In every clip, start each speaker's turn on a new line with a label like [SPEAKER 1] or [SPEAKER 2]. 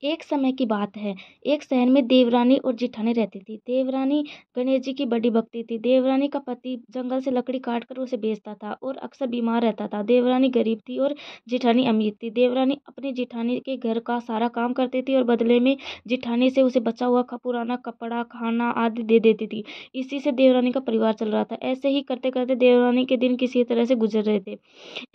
[SPEAKER 1] एक समय की बात है। एक शहर में देवरानी और जेठानी रहती थी। देवरानी गणेश जी की बड़ी भक्ति थी। देवरानी का पति जंगल से लकड़ी काट कर उसे बेचता था और अक्सर बीमार रहता था। देवरानी गरीब थी और जेठानी अमीर थी। देवरानी अपनी जेठानी के घर का सारा काम करती थी और बदले में जेठानी से उसे बचा हुआ पुराना कपड़ा, खाना आदि दे देती थी। इसी से देवरानी का परिवार चल रहा था। ऐसे ही करते करते देवरानी के दिन किसी तरह से गुजर रहे थे।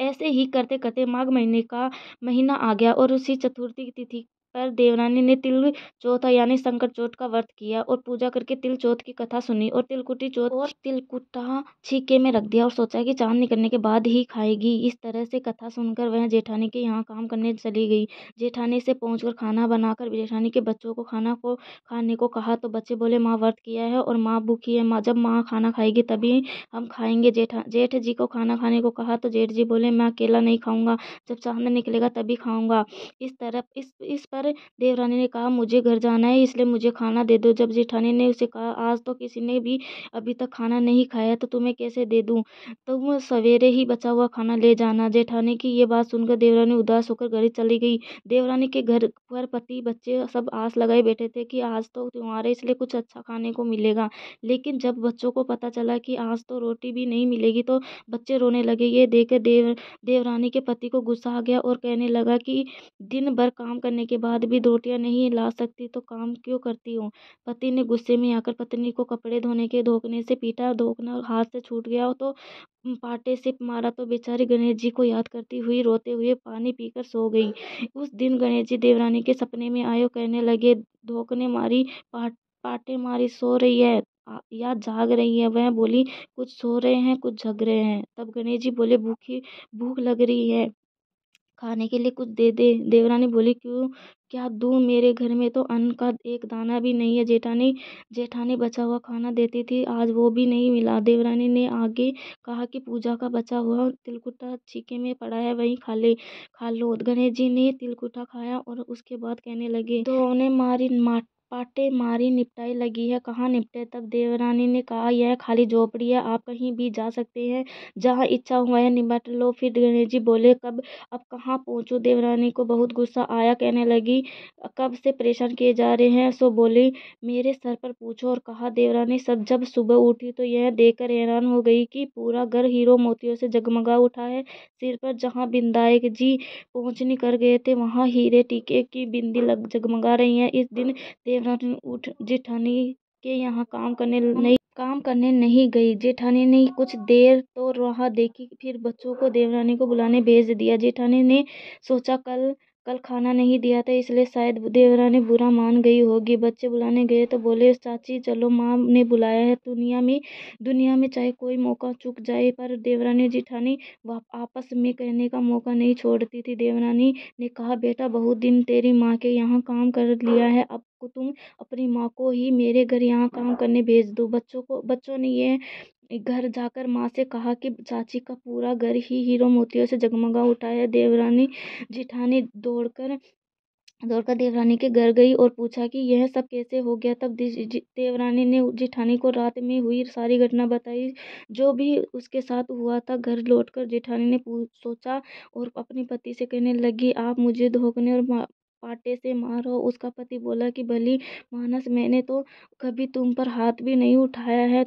[SPEAKER 1] ऐसे ही करते करते माघ महीने का महीना आ गया और उसी चतुर्थी की तिथि पर देवरानी ने तिल चौथा यानी संकट चौथ का व्रत किया और पूजा करके तिल चौथ की कथा सुनी और तिलकुटी चौथ और तिलकुटा छीके में रख दिया और सोचा कि चांद निकलने के बाद ही खाएगी। इस तरह से कथा सुनकर वह जेठानी के यहाँ काम करने चली गई। जेठानी से पहुंचकर खाना बनाकर जेठानी के बच्चों को खाने को कहा तो बच्चे बोले माँ व्रत किया है और माँ भूखी है, माँ जब माँ खाना खाएगी तभी हम खाएंगे। जेठ जी को खाना खाने को कहा तो जेठ जी बोले मैं अकेला नहीं खाऊंगा, जब चांद निकलेगा तभी खाऊंगा। इस पर देवरानी ने कहा मुझे घर जाना है इसलिए मुझे खाना दे दो। जब जेठानी ने उसे कहा आज तो किसी ने भी अभी तक खाना नहीं खाया तो तुम्हें कैसे दे दूं, तुम सवेरे ही बचा हुआ खाना ले जाना। जेठानी की ये बात सुनकर देवरानी उदास होकर घर चली गई। देवरानी के घर पर पति बच्चे सब आस लगाए बैठे थे कि आज तो तुम्हारे इसलिए कुछ अच्छा खाने को मिलेगा। लेकिन जब बच्चों को पता चला कि आज तो रोटी भी नहीं मिलेगी तो बच्चे रोने लगे। ये देखकर देवरानी के पति को गुस्सा आ गया और कहने लगा कि दिन भर काम करने के बाद भी रोटियां नहीं ला सकती तो काम क्यों करती हो। पति ने गुस्से में आकर पत्नी को कपड़े धोने से पीटा। धोना हाथ से छूट गया तो पाटे से मारा तो बेचारी गणेश जी को याद करती हुई रोते हुए पानी पीकर सो गई। उस दिन गणेश जी देवरानी के सपने में आए और कहने लगे धोखने मारी, पाटे मारी सो रही है या जाग रही है। वह बोली कुछ सो रहे हैं कुछ जग रहे हैं। तब गणेश जी बोले भूख लग रही है, खाने के लिए कुछ दे दे। देवरानी बोली क्यों, क्या दूं, मेरे घर में तो अन्न का एक दाना भी नहीं है। जेठानी जेठानी बचा हुआ खाना देती थी, आज वो भी नहीं मिला। देवरानी ने आगे कहा कि पूजा का बचा हुआ तिलकुटा छीके में पड़ा है, वही खा लो। गणेश जी ने तिलकुटा खाया और उसके बाद कहने लगे धोने मारी पाटे मारी निपटाई लगी है, कहाँ निपटे। तब देवरानी ने कहा यह खाली झोपड़ी है, आप कहीं भी जा सकते हैं, जहाँ इच्छा हुआ है निपट लो। फिर गणेश जी बोले अब कहाँ पहुँचूं। देवरानी को बहुत गुस्सा आया, कहने लगी कब से परेशान किए जा रहे हैं। सो बोली मेरे सर पर पूछो। और कहा देवरानी सब जब सुबह उठी तो यह देखकर हैरान हो गई कि पूरा घर हीरो मोतियों से जगमगा उठा है। सिर पर जहाँ बिंदायक जी पहुँचनी कर गए थे वहाँ हीरे टीके की बिंदी लग जगमगा रही है। इस दिन देवरानी उठ जेठानी के यहाँ काम करने नहीं गई। जेठानी ने कुछ देर तो राह देखी, फिर बच्चों को देवरानी को बुलाने भेज दिया। जेठानी ने सोचा कल कल खाना नहीं दिया था इसलिए शायद देवरानी बुरा मान गई होगी। बच्चे बुलाने गए तो बोले चाची चलो, माँ ने बुलाया है। दुनिया में चाहे कोई मौका चूक जाए पर देवरानी जेठानी आपस में कहने का मौका नहीं छोड़ती थी। देवरानी ने कहा बेटा बहुत दिन तेरी माँ के यहाँ काम कर लिया है, अब तुम अपनी माँ को ही मेरे घर यहाँ काम करने भेज दो। बच्चों ने ये घर जाकर माँ से कहा कि चाची का पूरा घर ही हीरो मोतियों से जगमगा उठा है। देवरानी जेठानी दौड़कर दौड़कर देवरानी के घर गई और पूछा कि यह सब कैसे हो गया। तब देवरानी ने जेठानी को रात में हुई सारी घटना बताई, जो भी उसके साथ हुआ था। घर लौटकर जेठानी ने सोचा और अपने पति से कहने लगी आप मुझे धोखने और पाटे से मारो। उसका पति बोला कि भली मानस, मैंने तो कभी तुम पर हाथ भी नहीं उठाया है,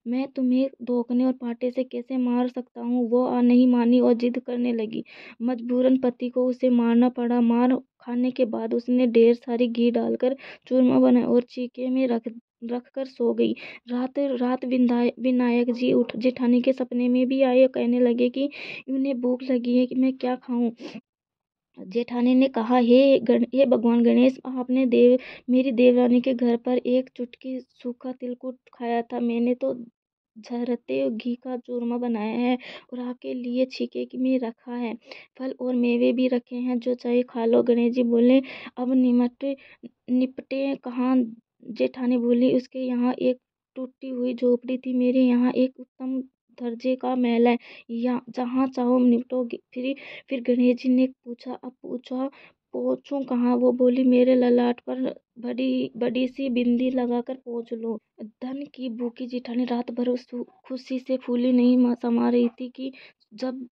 [SPEAKER 1] मैं तुम्हें धोखने और पाटे से कैसे मार सकता हूँ। वो नहीं मानी और जिद करने लगी। मजबूरन पति को उसे मारना पड़ा। मार खाने के बाद उसने ढेर सारी घी डालकर चूरमा बनाया और चीके में रख कर सो गई। रात रात विनायक जी उठ जेठानी के सपने में भी आए और कहने लगे कि उन्हें भूख लगी है कि मैं क्या खाऊं। जेठानी ने कहा हे भगवान गणेश, आपने मेरी देवरानी के घर पर एक चुटकी सूखा तिलकुट खाया था, मैंने तो झरते घी का चूरमा बनाया है और आपके लिए छीके में रखा है, फल और मेवे भी रखे हैं, जो चाहे खा लो। गणेश जी बोले अब निपटे कहाँ। जेठानी बोली उसके यहाँ एक टूटी हुई झोपड़ी थी, मेरे यहाँ एक उत्तम दर्जे का महल है, या जहाँ चाहो निपटोगे। फिर गणेश जी ने पूछा अब पहुँचूं कहाँ। वो बोली मेरे ललाट पर बड़ी बड़ी सी बिंदी लगाकर पहुँच लो। धन की भूखी जेठानी रात भर खुशी से फूली नहीं समा रही थी कि जब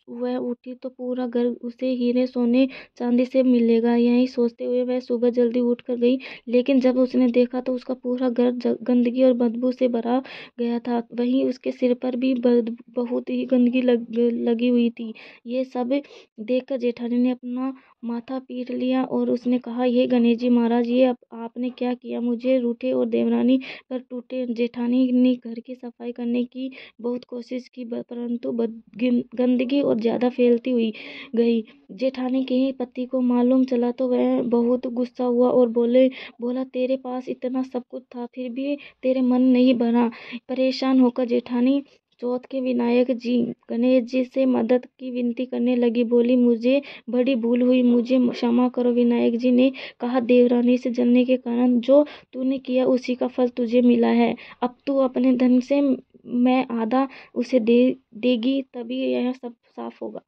[SPEAKER 1] वह उठी तो पूरा घर उसे हीरे सोने चांदी से मिलेगा, यही सोचते हुए वह सुबह जल्दी उठ कर गई। लेकिन जब उसने देखा तो उसका पूरा घर गंदगी और बदबू से भरा गया था। वहीं उसके सिर पर भी बहुत ही गंदगी लगी हुई थी। ये सब देखकर जेठानी ने अपना माथा पीट लिया और उसने कहा, ये गणेश जी महाराज, ये आपने क्या किया? मुझे रूठे और देवरानी पर टूटे। जेठानी ने घर की सफाई करने की बहुत कोशिश की, परंतु गंदगी और ज्यादा फैलती हुई गई। जेठानी के पति को मालूम चला तो वह बहुत गुस्सा हुआ और बोला, तेरे पास इतना सब कुछ था, फिर भी तेरे मन नहीं भरा। परेशान होकर जेठानी चौथ के विनायक जी गणेश जी से मदद की विनती करने लगी। बोली, मुझे बड़ी भूल हुई, मुझे क्षमा करो। विनायक जी ने कहा, देवरानी से जलने के कारण जो तूने किया उसी का फल तुझे मिला है। अब तू अपने धन से मैं आधा उसे देगी, तभी यह सब साफ होगा।